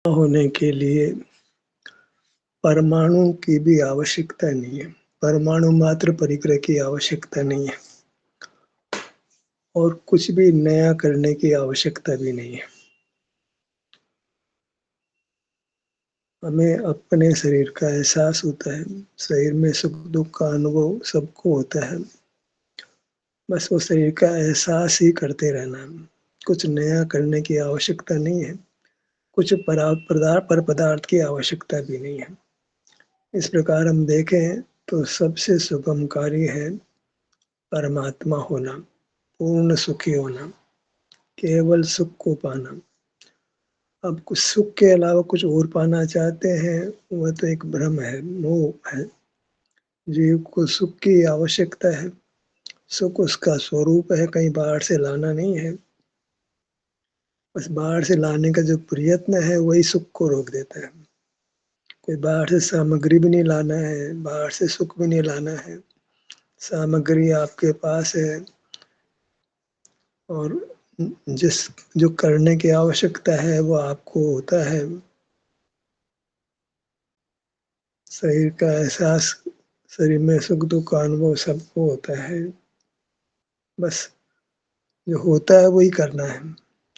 होने के लिए परमाणु की भी आवश्यकता नहीं है, परमाणु मात्र परिग्रह की आवश्यकता नहीं है और कुछ भी नया करने की आवश्यकता भी नहीं है। हमें अपने शरीर का एहसास होता है, शरीर में सुख दुख का अनुभव सबको होता है, बस वो शरीर का एहसास ही करते रहना है, कुछ नया करने की आवश्यकता नहीं है, कुछ पर पदार्थ की आवश्यकता भी नहीं है। इस प्रकार हम देखें तो सबसे सुगम कार्य है परमात्मा होना, पूर्ण सुखी होना, केवल सुख को पाना। अब कुछ सुख के अलावा कुछ और पाना चाहते हैं, वह तो एक भ्रम है, मोह है। जीव को सुख की आवश्यकता है, सुख उसका स्वरूप है, कहीं बाहर से लाना नहीं है। बस बाहर से लाने का जो प्रयत्न है वही सुख को रोक देता है। कोई बाहर से सामग्री भी नहीं लाना है, बाहर से सुख भी नहीं लाना है, सामग्री आपके पास है और जिस जो करने की आवश्यकता है वो आपको होता है। शरीर का एहसास, शरीर में सुख दुख का अनुभव सबको होता है, बस जो होता है वही करना है।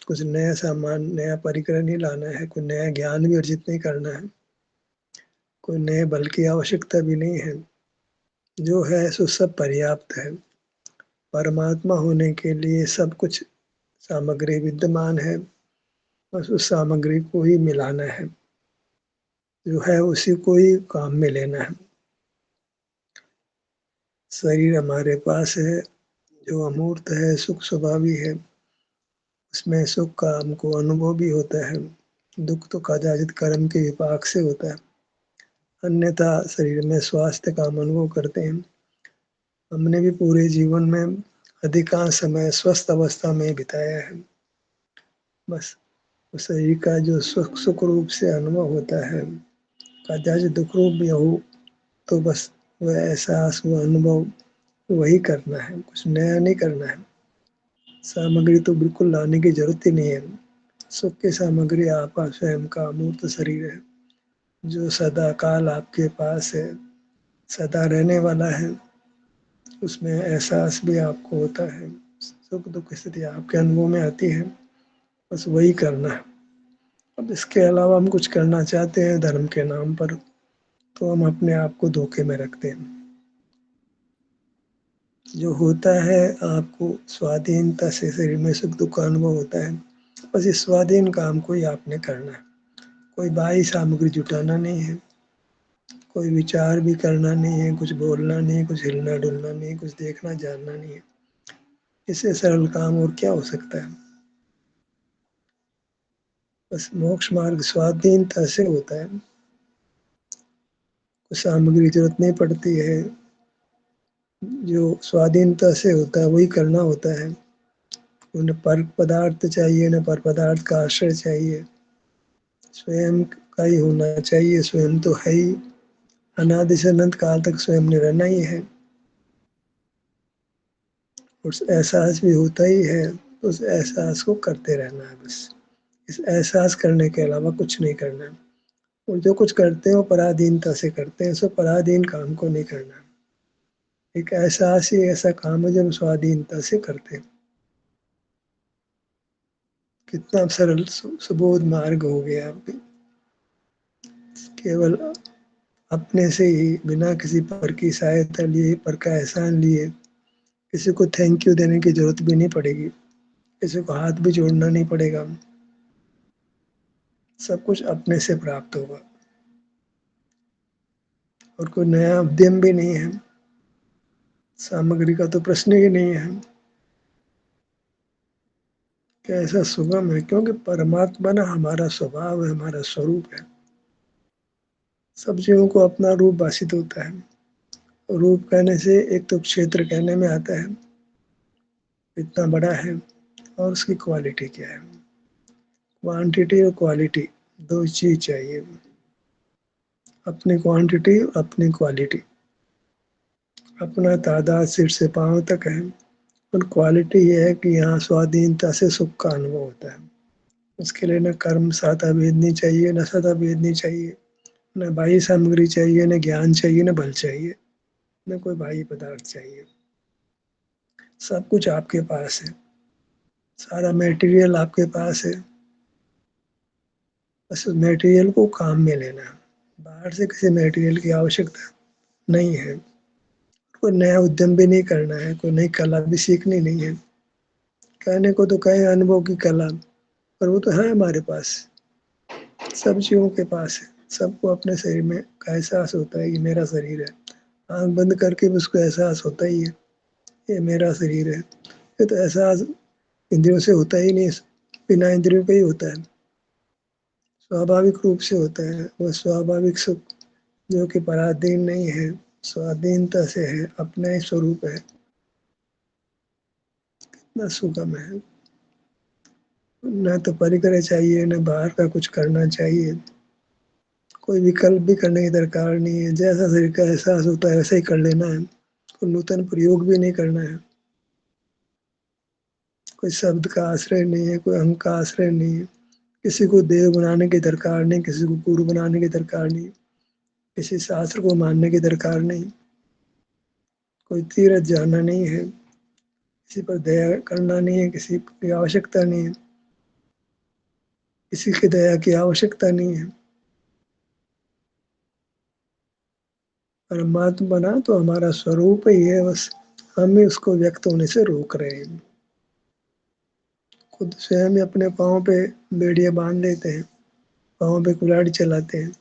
कुछ नया सामान, नया परिकर नहीं लाना है, कोई नया ज्ञान भी अर्जित नहीं करना है, कोई नए बल की आवश्यकता भी नहीं है। जो है सो सब पर्याप्त है। परमात्मा होने के लिए सब कुछ सामग्री विद्यमान है, बस उस सामग्री को ही मिलाना है, जो है उसी को ही काम में लेना है। शरीर हमारे पास है जो अमूर्त है, सुख स्वभावी है, उसमें सुख का हमको अनुभव भी होता है, दुख तो कदाचित कर्म के विपाक से होता है, अन्यथा शरीर में स्वास्थ्य का हम अनुभव करते हैं। हमने भी पूरे जीवन में अधिकांश समय स्वस्थ अवस्था में बिताया है, बस शरीर का जो सुख रूप से अनुभव होता है, कदाचित दुख रूप भी हो, तो बस वह एहसास, वह अनुभव वही करना है, कुछ नया नहीं करना है। सामग्री तो बिल्कुल लाने की जरूरत ही नहीं है। सुख की सामग्री आपका स्वयं का अमूर्त शरीर है, जो सदा काल आपके पास है, सदा रहने वाला है। उसमें एहसास भी आपको होता है, सुख दुख स्थिति आपके अनुभव में आती है, बस वही करना है। अब इसके अलावा हम कुछ करना चाहते हैं धर्म के नाम पर, तो हम अपने आप को धोखे में रखते हैं। जो होता है आपको स्वाधीनता से शरीर में सुख दुख का अनुभव होता है, बस इस स्वाधीन काम को ही आपने करना है। कोई बाह्य सामग्री जुटाना नहीं है, कोई विचार भी करना नहीं है, कुछ बोलना नहीं, कुछ हिलना डुलना नहीं, कुछ देखना जानना नहीं है। इससे सरल काम और क्या हो सकता है। बस मोक्ष मार्ग स्वाधीनता से होता है, कुछ सामग्री की जरूरत नहीं पड़ती है, जो स्वाधीनता से होता है वही करना होता है। उन्हें पर पदार्थ चाहिए, न पर पदार्थ का आश्रय चाहिए, स्वयं का ही होना चाहिए। स्वयं तो है ही, अनादि से अनंत काल तक स्वयं ने रहना ही है। उस एहसास भी होता ही है, उस एहसास को करते रहना है बस। इस एहसास करने के अलावा कुछ नहीं करना है। और जो कुछ करते हैं वो पराधीनता से करते हैं, सो पराधीन काम को नहीं करना है। एक एहसास ही ऐसा काम है जो हम स्वाधीनता से करते हैं। कितना सरल सुबोध मार्ग हो गया। केवल अपने से ही, बिना किसी पर की सहायता लिए, पर का एहसान लिए, किसी को थैंक यू देने की जरूरत भी नहीं पड़ेगी, किसी को हाथ भी जोड़ना नहीं पड़ेगा, सब कुछ अपने से प्राप्त होगा। और कोई नया उद्यम भी नहीं है, सामग्री का तो प्रश्न ही नहीं है। कैसा सुगम है, क्योंकि परमात्मा ना हमारा स्वभाव है, हमारा स्वरूप है। सब जीवों को अपना रूप भाषित होता है। रूप कहने से एक तो क्षेत्र कहने में आता है, इतना बड़ा है, और उसकी क्वालिटी क्या है। क्वांटिटी और क्वालिटी दो चीज चाहिए, अपनी क्वांटिटी अपनी क्वालिटी। अपना तादाद सिर से पांव तक है, और क्वालिटी ये है कि यहाँ स्वाधीनता से सुख का अनुभव होता है। اس کے لیے نہ کرم ساتھ بھیدنی چاہیے، نہ ستا بھیدنی چاہیے، نہ باہی سامگری چاہیے، نہ گیان چاہیے، نہ بل چاہیے، نہ کوئی باہی پدارتھ چاہیے۔ سب کچھ آپ کے پاس ہے، سارا میٹیریل آپ کے پاس ہے، بس میٹیریل کو کام میں لینا ہے۔ باہر سے کسی میٹیریل کی آوشکتا نہیں ہے، کوئی نیا ادیم بھی نہیں کرنا ہے، کوئی نئی کلا بھی سیکھنی نہیں ہے۔ کہنے کو تو کہیں انبھو کی کلا، پر وہ تو ہے ہمارے پاس، سب جیووں کے پاس ہے۔ سب کو اپنے شریر میں کا احساس ہوتا ہے کہ میرا شریر ہے، آنکھ بند کر کے بھی اس کو احساس ہوتا ہی ہے یہ میرا شریر ہے۔ یہ تو احساس اندروں سے ہوتا ہی نہیں، بنا اندروں کا ہی ہوتا ہے، سوابھاوک روپ سے ہوتا ہے۔ وہ سوابھاوک سکھ جو کہ پرادھین نہیں ہے، سوادھینتا سے ہے، اپنا ہی سوروپ ہے، کتنا سگم ہے۔ نہ تو پریکر چاہیے، نہ باہر کا کچھ کرنا چاہیے، کوئی وکلپ بھی کرنے کی درکار نہیں ہے۔ جیسا شریر کا احساس ہوتا ہے ویسا ہی کر لینا ہے، کوئی نوتن پریوگ بھی نہیں کرنا ہے، کوئی شبد کا آشرے نہیں ہے، کوئی انگ کا آشرے نہیں ہے، کسی کو دیو بنانے کی درکار نہیں، کسی کو گرو بنانے کی درکار نہیں، کسی شاستر کو ماننے کی درکار نہیں، کوئی تیرتھ جانا نہیں ہے، کسی پر دیا کرنا نہیں ہے، کسی کی آوشکتا نہیں ہے، کسی کی دیا کی آوشکتا نہیں ہے۔ پرماتما بنا تو ہمارا سوروپ ہی ہے، بس ہم ہی اس کو ویکت ہونے سے روک رہے ہیں۔ خود سویم ہی اپنے پاؤں پہ بیڑیاں باندھ لیتے ہیں، پاؤں پہ کلاڑی چلاتے ہیں،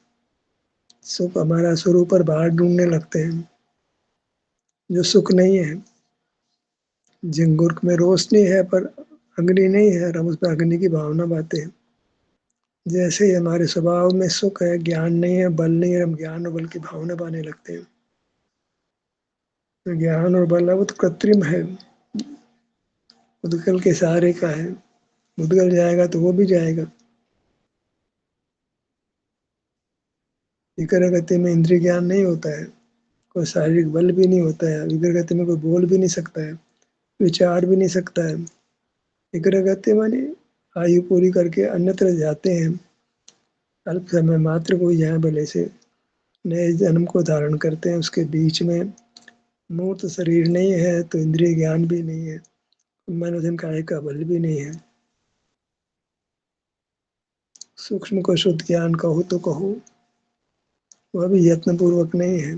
سکھ ہمارا سوروپ پر باہر ڈھونڈنے لگتے ہیں، جو سکھ نہیں ہے۔ جنگرک میں روشنی ہے پر اگنی نہیں ہے، اور ہم اس میں اگنی کی بھاونا باتے ہیں۔ جیسے ہی ہمارے سوبھاؤ میں سکھ ہے، گیان نہیں ہے، بل نہیں ہے، ہم گیان اور بل کی بھاونا پانے لگتے ہیں۔ گیان اور بل ہے وہ تو کرترم ہے، ادگل کے سہارے کا ہے، ادگل جائے گا تو وہ بھی جائے گا۔ وکر گتی میں اندری گیان نہیں ہوتا ہے، کوئی شاریرک بل بھی نہیں ہوتا ہے، وکر گتی میں کوئی بول بھی نہیں سکتا ہے، وچار بھی نہیں سکتا ہے۔ وکر گتی مانے آیو پوری کر کے انیتر جاتے ہیں، الپ سمے ماتر کو یہاں بلے سے نئے جنم کو دھارن کرتے ہیں۔ اس کے بیچ میں مورت شریر نہیں ہے تو اندری گیان بھی نہیں ہے، منوجن کائے کا بل بھی نہیں ہے۔ سوکشم کو شدھ گیان کہو تو کہو، وہ بھی یتن پوروک نہیں ہے،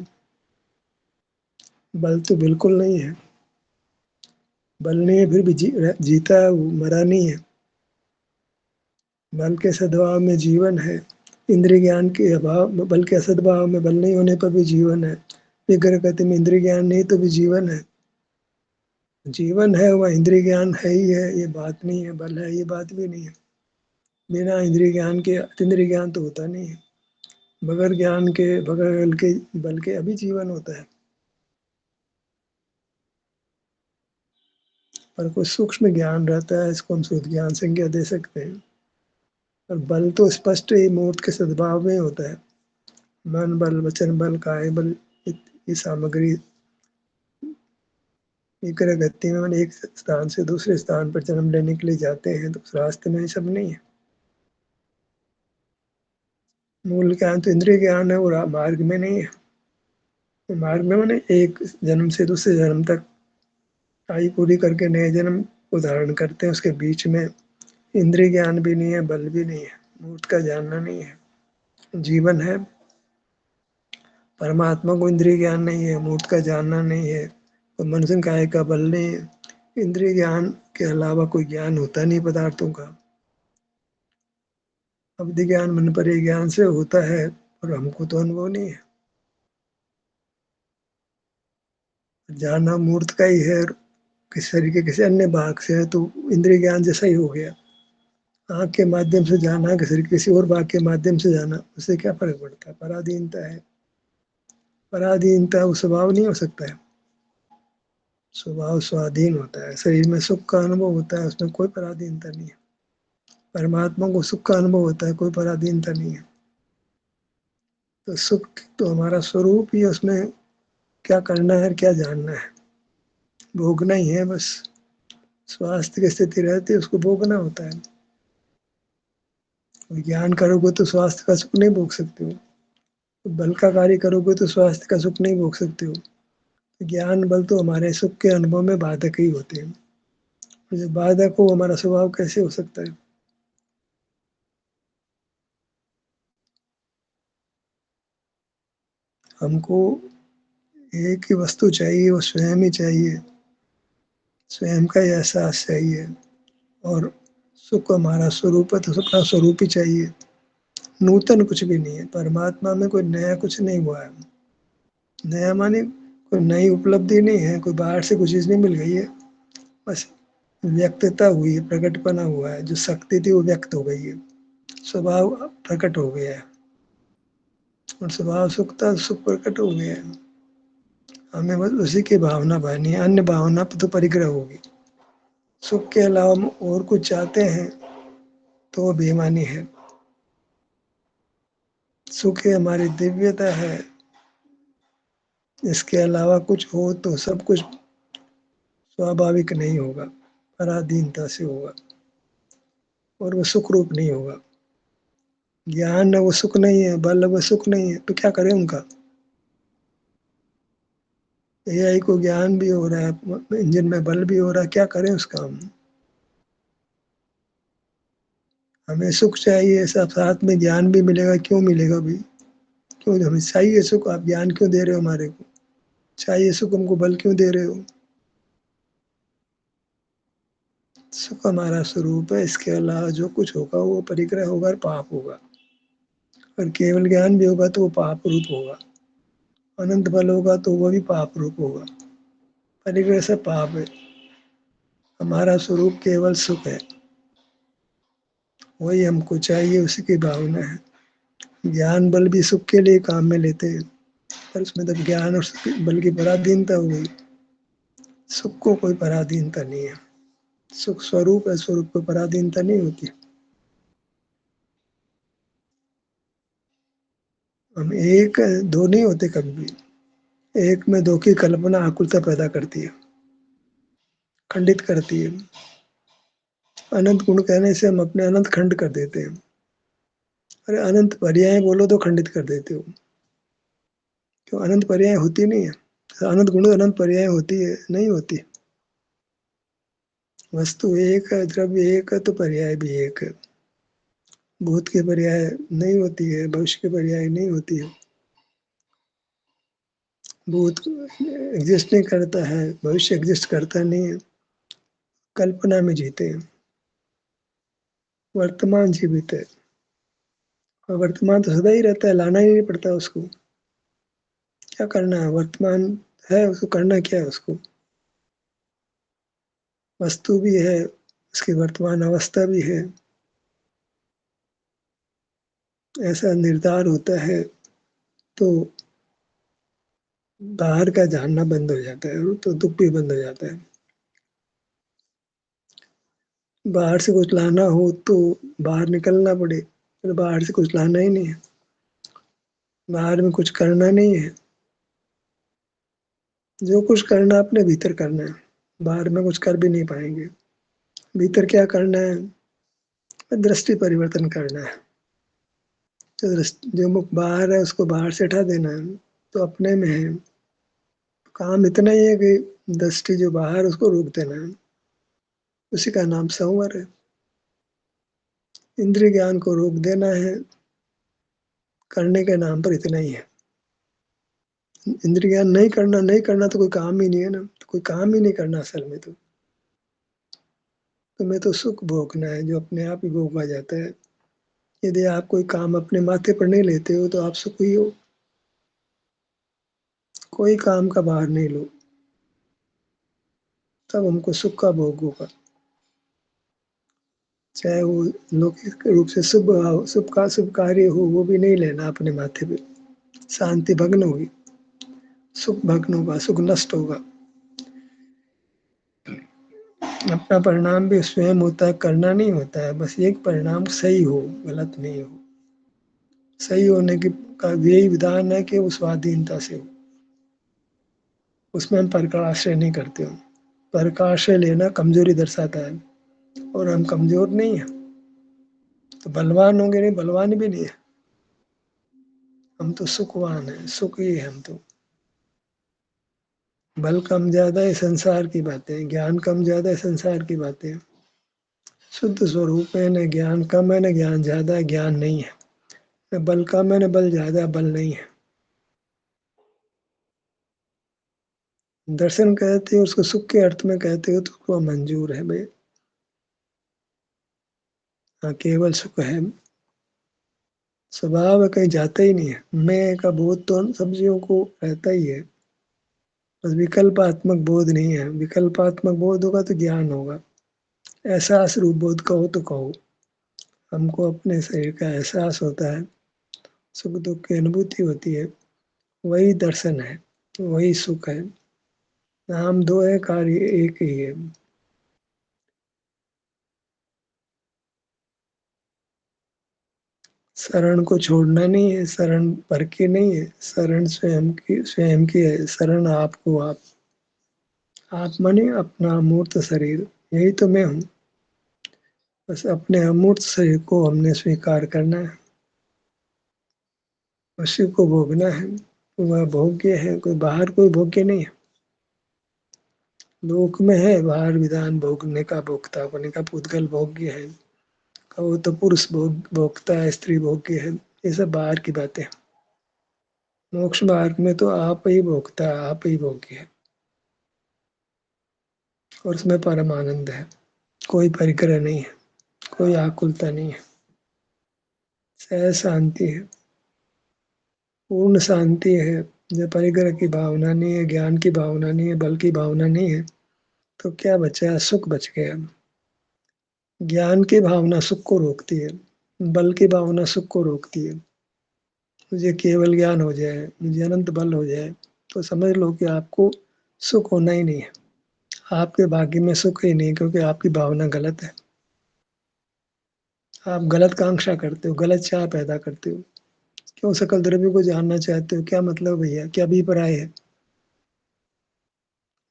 بل تو بالکل نہیں ہے، بل نہیں ہے پھر بھی جیتا ہے، وہ مرا نہیں ہے۔ بل کے سدباؤ میں جیون ہے، اندری گیان کے ابھاؤ بل کے اسدباؤ میں بل نہیں ہونے پر بھی جیون ہے، وکر گتی میں اندری گیان نہیں تو بھی جیون ہے۔ جیون ہے وہ اندری گیان ہے ہی ہے، یہ بات نہیں ہے، بل ہے یہ بات بھی نہیں ہے۔ بنا اندری گیان کے اتندری گیان تو ہوتا نہیں ہے، بغیر گیان کے بغیر بل کے ابھی جیون ہوتا ہے۔ پر کوئی سوکشم گیان رہتا ہے، اس کو ہم شدھ گیان سنجھا دے سکتے ہیں، اور بل تو اسپشٹ ہی مورت کے سدباؤ میں ہوتا ہے۔ من بل، وچن بل، کائے بل، یہ سامگری وکر گتی میں ایک استھان سے دوسرے استھان پر جنم لینے کے لیے جاتے ہیں، تو اس راستے میں یہ سب نہیں ہے۔ مول گیان تو اندری گیان ہے، اور مارگ میں نہیں ہے۔ مارگ میں نے ایک جنم سے دوسرے جنم تک آئی پوری کر کے نئے جنم کو دھارن کرتے ہیں، اس کے بیچ میں اندری گیان بھی نہیں ہے، بل بھی نہیں ہے، مورت کا جاننا نہیں ہے۔ جیون ہے، پرماتما کو اندری گیان نہیں ہے، مورت کا جاننا نہیں ہے، اور منسن کائے کا بل نہیں ہے۔ اندری گیان کے علاوہ کوئی گیان ہوتا نہیں پدارتھوں کا۔ ابدھی گیان من پری گیان سے ہوتا ہے، اور ہم کو تو انبھو نہیں ہے۔ جاننا مورت کا ہی ہے، کسی شریر کے کسی انیہ بھاگ سے ہے تو اندری گیان جیسا ہی ہو گیا۔ آنکھ کے مادھیم سے جانا، کسی اور بھاگ کے مادھیم سے جانا، اس سے کیا فرق پڑتا ہے؟ پرادھینتا ہے، پرادھینتا وہ سوبھاؤ نہیں ہو سکتا ہے، سوبھاؤ سوادھین ہوتا ہے۔ شریر میں سکھ کا انبھو ہوتا ہے، اس میں کوئی پرادھینتا نہیں ہے۔ پرماتما کو سکھ کا انبھو ہوتا ہے، کوئی پرادھینتا نہیں ہے۔ تو سکھ تو ہمارا سوروپ ہی ہے، اس میں کیا کرنا ہے، کیا جاننا ہے، بھوگنا ہی ہے بس۔ سواستھ کی استھتی رہتی ہے، اس کو بھوگنا ہوتا ہے۔ ज्ञान करोगे तो स्वास्थ्य का सुख नहीं भोग सकते हो। बल का कार्य करोगे तो स्वास्थ्य का सुख नहीं भोग सकते हो। ज्ञान बल तो हमारे सुख के अनुभव में बाधक ही होते हैं। और जब बाधक हो हमारा स्वभाव कैसे हो सकता है? हमको एक ही वस्तु चाहिए, वो स्वयं ही चाहिए, स्वयं का ही एहसास चाहिए। और सुख हमारा स्वरूप है तो सुख का स्वरूप ही चाहिए। नूतन कुछ भी नहीं है परमात्मा में, कोई नया कुछ नहीं हुआ है। नया माने कोई नई उपलब्धि नहीं है, कोई बाहर से कुछ चीज नहीं मिल गई है। बस व्यक्तता हुई है, प्रकटपना हुआ है। जो शक्ति थी वो व्यक्त हो गई है, स्वभाव प्रकट हो गया है। और स्वभाव सुख था, सुख प्रकट हो गया है। हमें बस उसी की भावना भरनी है, अन्य भावना तो परिग्रह होगी। सुख के अलावा हम और कुछ चाहते हैं तो वो बेईमानी है। सुख ही हमारी दिव्यता है। इसके अलावा कुछ हो तो सब कुछ स्वाभाविक नहीं होगा, पराधीनता से होगा और वो सुख रूप नहीं होगा। ज्ञान है वो सुख नहीं है, बल है वो सुख नहीं है, तो क्या करें उनका? एआई को ज्ञान भी हो रहा है, इंजन में बल भी हो रहा है, क्या करें उसका हम? हमें सुख चाहिए, सब साथ में ज्ञान भी मिलेगा, क्यों मिलेगा भी? क्यों हमें चाहिए सुख? आप ज्ञान क्यों दे रहे हो हमारे को? चाहिए सुख, हमको बल क्यों दे रहे हो? सुख हमारा स्वरूप है, इसके अलावा जो कुछ होगा वो परिग्रह होगा और पाप होगा। और केवल ज्ञान भी होगा तो वो पाप रूप होगा। अनंत बल होगा तो वो भी पाप रूप होगा। परिग्रह से पाप है। हमारा स्वरूप केवल सुख है, वही हमको चाहिए, उसी की भावना है। ज्ञान बल भी सुख के लिए काम में लेते हैं, पर उसमें तब ज्ञान और बल की पराधीनता हो गई। सुख को कोई पराधीनता नहीं है। सुख स्वरूप है, स्वरूप को पराधीनता नहीं होती। हम एक दो नहीं होते कभी भी। एक में दो की कल्पना आकुलता पैदा करती है, खंडित करती है। अनंत गुण कहने से हम अपने अनंत खंड कर देते हैं। अरे अनंत पर्याय बोलो तो खंडित कर देते हो। क्यों? अनंत पर्याय होती नहीं है। अनंत गुण अनंत पर्याय होती है? नहीं होती। वस्तु एक है, द्रव्य एक है, तो पर्याय भी एक है। भूत के पर्याय नहीं होती है, भविष्य के पर्याय नहीं होती है। भूत एग्जिस्ट नहीं करता है, भविष्य एग्जिस्ट करता नहीं है। कल्पना में जीते हैं, वर्तमान जीवित है। और वर्तमान तो सदा ही रहता है, लाना ही नहीं पड़ता उसको। क्या करना है? वर्तमान है, उसको करना क्या है? उसको वस्तु भी है, उसकी वर्तमान अवस्था भी है। ऐसा निर्धार होता है तो बाहर का जानना बंद हो जाता है, तो दुख भी बंद हो जाता है। बाहर से कुछ लाना हो तो बाहर निकलना पड़े, पर बाहर से कुछ लाना ही नहीं है। बाहर में कुछ करना नहीं है। जो कुछ करना अपने भीतर करना है, बाहर में कुछ कर भी नहीं पाएंगे। भीतर क्या करना है? दृष्टि परिवर्तन करना है। जो मुख बाहर है उसको बाहर से हटा देना है, तो अपने में है। काम इतना ही है कि दृष्टि जो बाहर है उसको रोक देना है। उसी का नाम संवर है। इंद्रिय ज्ञान को रोक देना है, करने के नाम पर इतना ही है। इंद्रिय ज्ञान नहीं करना, नहीं करना तो कोई काम ही नहीं है ना, तो कोई काम ही नहीं करना असल में। तो तुम्हें तो सुख भोगना है, जो अपने आप ही भोगा जाता है। यदि आप कोई काम अपने माथे पर नहीं लेते हो तो आप सुखी हो। कोई काम का भार नहीं लो, तब हमको सुख का भोग होगा। चाहे वो लौकिक रूप से शुभ कार्य हो, वो भी नहीं लेना अपने माथे पे। शांति भग्न होगी, सुख भग्न होगा, सुख नष्ट होगा। अपना परिणाम भी स्वयं होता है, करना नहीं होता है। बस एक परिणाम सही हो, गलत नहीं हो। सही होने की का यही विधान है कि वो स्वाधीनता से हो। उसमें हम पर का आश्रय नहीं करते हो। पर का आश्रय लेना कमजोरी दर्शाता है, और हम कमजोर नहीं है। تو بلوان ہوں گے نہیں، بلوان بھی نہیں ہے، ہم تو سکھوان ہیں، سکھ ہی ہے ہم تو۔ بل کم زیادہ ہے سنسار کی باتیں، گیان کم زیادہ ہے سنسار کی باتیں۔ شدھ سوروپ ہے، نہ گیان کم ہے نہ گیان زیادہ ہے، گیان نہیں ہے، نہ بل کم ہے نہ بل زیادہ ہے، بل نہیں ہے۔ درشن کہتے ہیں اس کو، سکھ کے ارتھ میں کہتے ہو تو اس کو منظور ہے بھائی، ہاں کیول سکھ ہے، سوبھاو ہے، کہیں جاتا ہی نہیں ہے۔ میں کا بودھ تو ہم سبزیوں کو رہتا ہی ہے، بس وکلپاتمک بودھ نہیں ہے۔ وکلپاتمک بودھ ہوگا تو گیان ہوگا، احساس روپ بودھ کہو تو کہو، ہم کو اپنے شریر کا احساس ہوتا ہے، سکھ دکھ کی انوبھوتی ہوتی ہے، وہی درشن ہے، وہی سکھ ہے۔ نام دو ہے، کاریہ ایک ہی ہے۔ شرن کو چھوڑنا نہیں ہے، شرن پر کی نہیں ہے، شرن سویم کی ہے۔ شرن آپ کو، آپ مانے اپنا امورت شریر، یہی تو میں ہوں، بس اپنے امورت شریر کو ہم نے سویکار کرنا ہے، اسی کو بھوگنا ہے۔ وہ بھوگیہ ہے، کوئی باہر کوئی بھوگیہ نہیں ہے۔ لوک میں ہے باہر ودھان بھوگنے کا، بھوگتا ہونے کا پودگل بھوگیہ ہے، کہو تو پروش بھوگتا ہے، استری بھوگیہ ہے، یہ سب باہر کی باتیں۔ موکش مارگ میں تو آپ ہی بھوگتا ہے، آپ ہی بھوگیہ ہے، اور اس میں پرم آنند ہے، کوئی پریگرہ نہیں ہے، کوئی آکلتا نہیں ہے، سہج شانتی ہے، پورن شانتی ہے۔ جب پریگرہ کی بھاونا نہیں ہے، گیان کی بھاونا نہیں ہے، بل کی بھاونا نہیں ہے، تو کیا بچا؟ سکھ بچ گیا۔ گیان کی بھاونا سکھ کو روکتی ہے، بل کی بھاونا سکھ کو روکتی ہے۔ مجھے کیول گیان ہو جائے، مجھے اننت بل ہو جائے، تو سمجھ لو کہ آپ کو سکھ ہونا ہی نہیں ہے، آپ کے بھاگی میں سکھ ہی نہیں، کیونکہ آپ کی بھاونا غلط ہے۔ آپ غلط کانکشا کرتے ہو، غلط چاہ پیدا کرتے ہو۔ کیوں سکل درویہ کو جاننا چاہتے ہو؟ کیا مطلب بھیا؟ کیا بھی پرائے ہے؟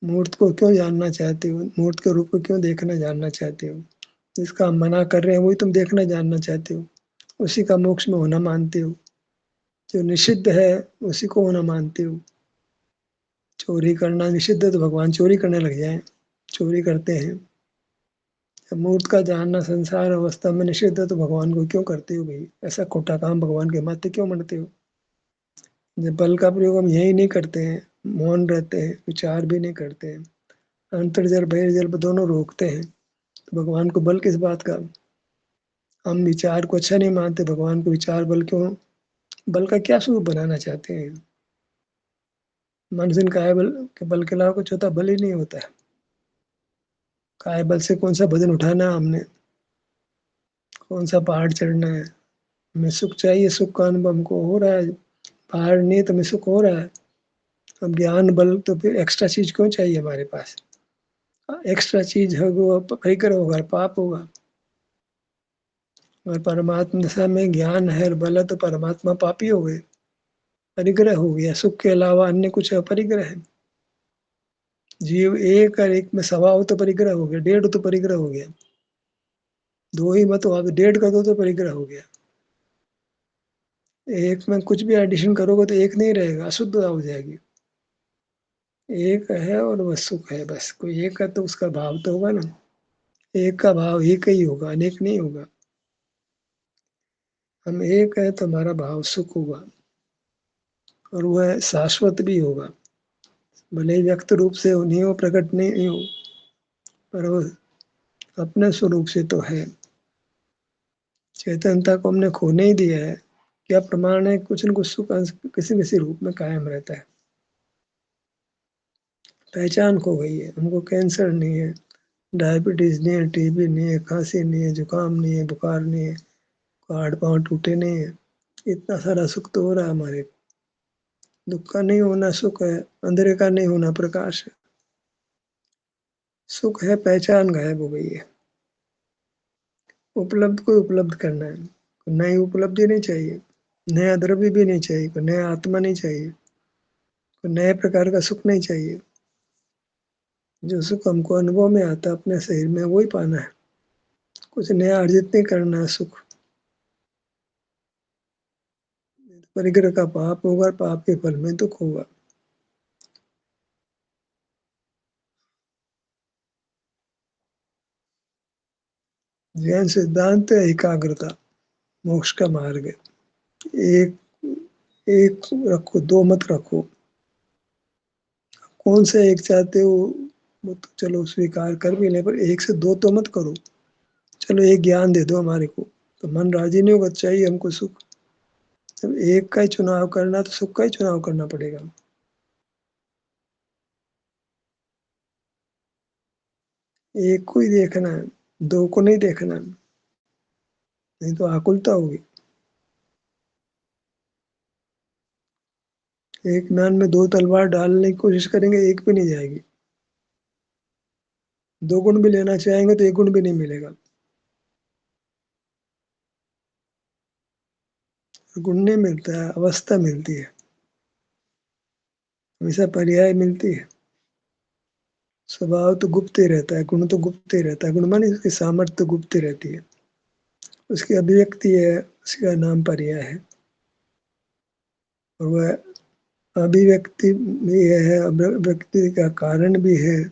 مورت کو کیوں جاننا چاہتے ہو؟ مورت کے روپ کو کیوں دیکھنا جاننا چاہتے ہو؟ جس کا ہم منع کر رہے ہیں وہی تم دیکھنا جاننا چاہتے ہو، اسی کا موکش میں ہونا مانتے ہو، جو نشدھ ہے اسی کو ہونا مانتے ہو۔ چوری کرنا نشدھ ہے تو بھگوان چوری کرنے لگ جائیں، چوری کرتے ہیں۔ مورت کا جاننا سنسار اوستھا میں نشدھ ہے تو بھگوان کو کیوں کرتے ہو بھائی؟ ایسا کھوٹا کام بھگوان کے ماتھے کیوں منتے ہو؟ جب بل کا پریوگ ہم یہی نہیں کرتے ہیں، مون رہتے ہیں، وچار بھی نہیں کرتے ہیں، انتر جل بہر جل دونوں روکتے ہیں، تو بھگوان کو بل کس بات کا؟ ہم وچار کو اچھا نہیں مانتے، بھگوان کو وچار بل کیوں؟ بل کا کیا سوروپ بنانا چاہتے ہیں؟ منسن کائے بل کے بل کے علاوہ کچھ ہوتا؟ بل ہی نہیں ہوتا ہے۔ کائے بل سے کون سا وزن اٹھانا ہے ہم نے؟ کون سا پہاڑ چڑھنا ہے؟ ہمیں سکھ چاہیے، سکھ کا انبھو ہم کو ہو رہا ہے، پہاڑ نہیں تو ہمیں سکھ ہو رہا ہے۔ اب گیان بل تو پھر ایکسٹرا چیز کیوں چاہیے ہمارے پاس؟ ایکسٹرا چیز ہوگا پریکر ہوگا، پاپ ہوگا۔ اور پرماتما دشا میں گیان ہے اور بل ہے تو پرماتما پاپی ہو گئے، پریگرہ ہو گیا۔ سکھ کے علاوہ انیہ کچھ اپریگرہ ہے۔ جیو ایک اور ایک میں سوا ہو تو پریگرہ ہو گیا، ڈیڑھ تو پریگرہ ہو گیا، دو ہی مت ہو، ڈیڑھ کا دو تو پریگرہ ہو گیا۔ ایک میں کچھ بھی ایڈیشن کرو گے تو ایک نہیں رہے گا، اشدھتا ہو جائے گی۔ ایک ہے اور وہ سکھ ہے، بس کوئی ایک ہے تو اس کا بھاو تو ہوگا نا، ایک کا بھاو ایک ہی ہوگا، انیک نہیں ہوگا۔ ہم ایک ہے تو ہمارا بھاو سکھ ہوگا، اور وہ شاشوت بھی ہوگا، بھلے ویکت روپ سے نہیں ہو، پرکٹ نہیں ہو، پر وہ اپنے سوروپ سے تو ہے۔ چیتنتا کو ہم نے کھو نہیں دیا ہے، کیا پرمان ہے؟ کچھ نہ کچھ سکھ کسی کسی روپ میں قائم رہتا ہے۔ پہچان کھو گئی ہے، ہم کو کینسر نہیں ہے، ڈائبٹیز نہیں ہے، ٹی بی نہیں ہے، کھانسی نہیں ہے، زکام نہیں ہے، بخار نہیں ہے، ہاتھ پاؤں ٹوٹے نہیں ہے۔ اتنا سارا سکھ تو ہو رہا ہے ہمارے کو۔ دکھ کا نہیں ہونا سکھ ہے، اندھیرے کا نہیں ہونا پرکاش ہے۔ سکھ ہے، پہچان غائب ہو گئی ہے۔ اپلبدھ کو اپلبدھ کرنا ہے، نئی اپلبدھی نہیں چاہیے، نیا درویہ بھی نہیں چاہیے، کوئی نیا آتما نہیں چاہیے، کوئی نئے پرکار کا سکھ نہیں چاہیے۔ جو سکھ ہم کو انبھو میں آتا اپنے شریر میں، وہی پانا ہے، کچھ نیا ارجت نہیں کرنا ہے۔ سکھ परिग्रह का पाप होगा और पाप के फल में दुख होगा। जैन सिद्धांत है एकाग्रता मोक्ष का मार्ग है। एक एक रखो, दो मत रखो। कौन सा एक चाहते हो वो तो चलो स्वीकार कर भी ले, पर एक से दो तो मत करो। चलो एक ज्ञान दे दो हमारे को, तो मन राजी नहीं होगा, चाहिए हमको सुख। जब एक का ही चुनाव करना तो सुख का ही चुनाव करना पड़ेगा। एक को ही देखना है, दो को नहीं देखना है, नहीं तो आकुलता होगी। एक म्यान में दो तलवार डालने की कोशिश करेंगे, एक भी नहीं जाएगी। दो गुण भी लेना चाहेंगे तो एक गुण भी नहीं मिलेगा। गुण नहीं मिलता है, अवस्था मिलती है, हमेशा पर्याय मिलती है। स्वभाव तो गुप्त ही रहता है, गुण तो गुप्त ही रहता है। गुण माने उसकी सामर्थ्य तो गुप्त ही रहती है, उसकी अभिव्यक्ति है, उसका नाम पर्याय है। और वह अभिव्यक्ति भी है, अभिव्यक्ति का कारण भी है,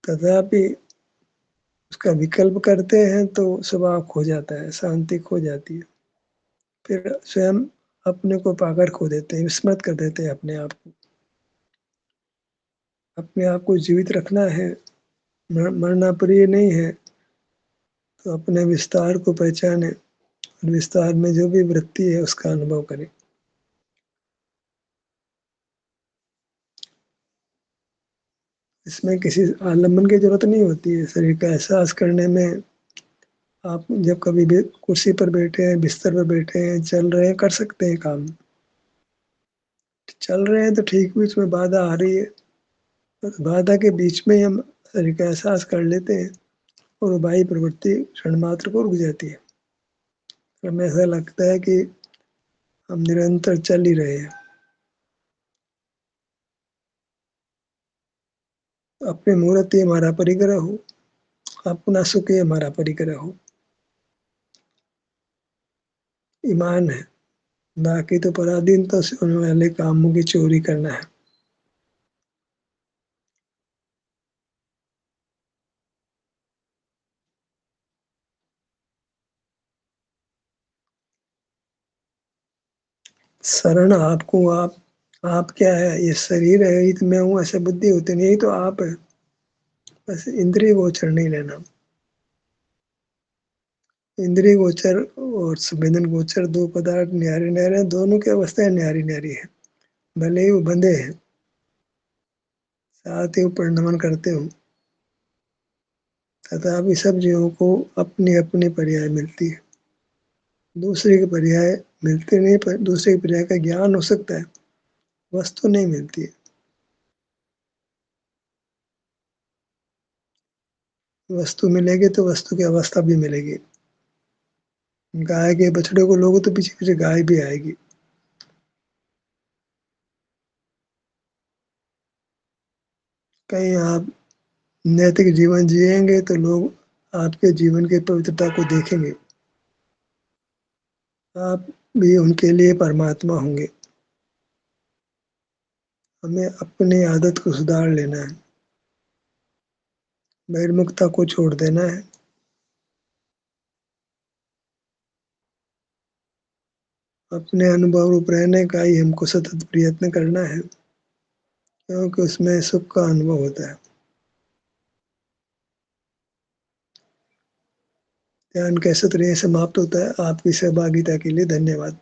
तथापि उसका विकल्प करते हैं तो स्वभाव खो जाता है, शांति खो जाती है। फिर स्वयं अपने को पाकर खो देते हैं, विस्मृत कर देते हैं अपने आप को। अपने आप को जीवित रखना है, मरना प्रिय नहीं है, तो अपने विस्तार को पहचाने और विस्तार में जो भी वृत्ति है उसका अनुभव करें। इसमें किसी आलम्बन की जरूरत नहीं होती है। शरीर का एहसास करने में आप जब कभी भी कुर्सी पर बैठे हैं, बिस्तर पर बैठे हैं, चल रहे हैं, कर सकते हैं काम। चल रहे हैं तो ठीक, बीच में बाधा आ रही है, बाधा के बीच में हम शरीर का एहसास कर लेते हैं और बाह्य प्रवृत्ति क्षण मात्र को रुक जाती है। हमें ऐसा लगता है कि हम निरंतर चल ही रहे हैं। अपने मूर्ति हमारा परिग्रह हो, अपना सुख ही हमारा परिग्रह हो, ईमान है। बाकी तो पराधीनता से होने वाले कामों की चोरी करना है। शरण आपको, आप क्या है, ये शरीर है, ये तो मैं हूँ ऐसे बुद्धि होती नहीं, यही तो आप है। बस इंद्रिय गोचर नहीं लेना। इंद्रिय गोचर और संवेदन गोचर दो पदार्थ न्यारे न्यारे हैं, दोनों की अवस्थाएं न्यारी न्यारी है। भले ही वो बंधे हैं, साथ ही वो परिणमन करते हो, तथापि सब जीवों को अपनी अपनी पर्याय मिलती है। दूसरे के पर्याय मिलते नहीं, पर दूसरे के पर्याय का ज्ञान हो सकता है, वस्तु नहीं मिलती है। वस्तु मिलेगी तो वस्तु की अवस्था भी मिलेगी। गाय के बछड़े को लोगे तो पीछे पीछे गाय भी आएगी। कहीं आप नैतिक जीवन जिएंगे तो लोग आपके जीवन की पवित्रता को देखेंगे, आप भी उनके लिए परमात्मा होंगे। हमें अपनी आदत को सुधार लेना है, बहिर्मुखता को छोड़ देना है। अपने अनुभव रूप रहने का ही हमको सतत प्रयत्न करना है, क्योंकि उसमें सुख का अनुभव होता है। ध्यान कैसे तरह समाप्त होता है। आपकी सहभागिता के लिए धन्यवाद।